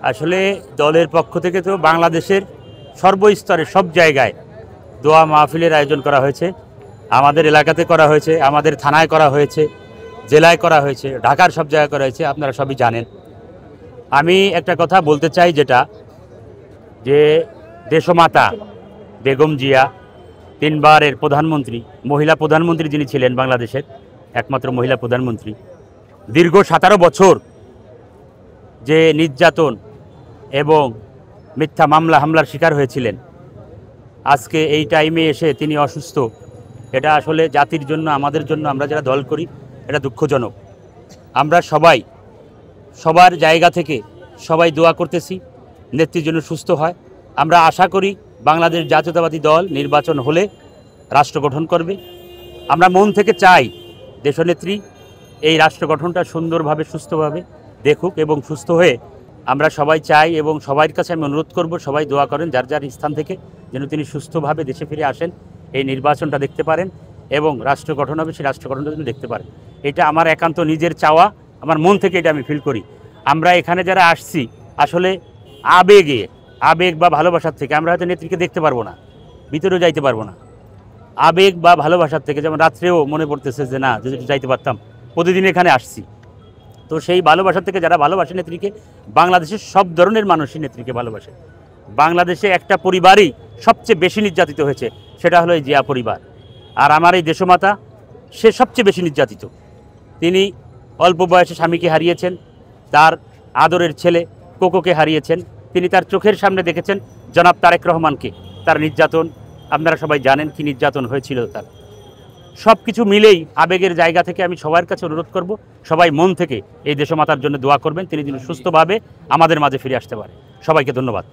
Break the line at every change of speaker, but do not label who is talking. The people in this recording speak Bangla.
আসলে দলের পক্ষ থেকে তো বাংলাদেশের সর্বস্তরে সব জায়গায় দোয়া মাহফিলের আয়োজন করা হয়েছে। আমাদের এলাকাতে করা হয়েছে, আমাদের থানায় করা হয়েছে, জেলায় করা হয়েছে, ঢাকার সব জায়গায় করা হয়েছে, আপনারা সবই জানেন। আমি একটা কথা বলতে চাই, যেটা যে দেশমাতা বেগম জিয়া, 3 বারের প্রধানমন্ত্রী, মহিলা প্রধানমন্ত্রী যিনি ছিলেন, বাংলাদেশের একমাত্র মহিলা প্রধানমন্ত্রী, দীর্ঘ 17 বছর যে নির্যাতন এবং মিথ্যা মামলা হামলার শিকার হয়েছিলেন, আজকে এই টাইমে এসে তিনি অসুস্থ। এটা আসলে জাতির জন্য, আমাদের জন্য, আমরা যারা দল করি, এটা দুঃখজনক। আমরা সবাই সবার জায়গা থেকে সবাই দোয়া করতেছি নেত্রীর জন্য সুস্থ হয়। আমরা আশা করি বাংলাদেশ জাতীয়তাবাদী দল নির্বাচন হলে রাষ্ট্র গঠন করবে। আমরা মন থেকে চাই দেশনেত্রী এই রাষ্ট্র গঠনটা সুন্দরভাবে, সুস্থভাবে দেখুক এবং সুস্থ হয়ে আমরা সবাই চাই, এবং সবার কাছে আমি অনুরোধ করব সবাই দোয়া করেন যার যার স্থান থেকে, যেন তিনি সুস্থভাবে দেশে ফিরে আসেন, এই নির্বাচনটা দেখতে পারেন এবং রাষ্ট্র গঠন হবে, সেই রাষ্ট্র গঠনটা যেন দেখতে পারেন। এটা আমার একান্ত নিজের চাওয়া, আমার মন থেকে এটা আমি ফিল করি। আমরা এখানে যারা আসছি আসলে আবেগ বা ভালোবাসার থেকে, আমরা হয়তো নেত্রীকে দেখতে পারবো না, ভিতরেও যাইতে পারবো না। আবেগ বা ভালোবাসার থেকে, যেমন রাত্রেও মনে পড়তেছে যে না, যদি যাইতে পারতাম, প্রতিদিন এখানে আসছি। তো সেই ভালোবাসার থেকে যারা ভালোবাসে নেত্রীকে, বাংলাদেশের সব ধরনের মানুষই নেত্রীকে ভালোবাসে। বাংলাদেশে একটা পরিবারই সবচেয়ে বেশি নির্যাতিত হয়েছে, সেটা হলো এই জিয়া পরিবার। আর আমার এই দেশমাতা, সে সবচেয়ে বেশি নির্যাতিত। তিনি অল্প বয়সে স্বামীকে হারিয়েছেন, তার আদরের ছেলে কোকোকে হারিয়েছেন। তিনি তার চোখের সামনে দেখেছেন জনাব তারেক রহমানকে, তার নির্যাতন, আপনারা সবাই জানেন কি নির্যাতন হয়েছিল তার। সব কিছু মিলেই আবেগের জায়গা থেকে আমি সবার কাছে অনুরোধ করব, সবাই মন থেকে এই দেশমাতার জন্য দোয়া করবেন, তিনি যেন সুস্থভাবে আমাদের মাঝে ফিরে আসতে পারে। সবাইকে ধন্যবাদ।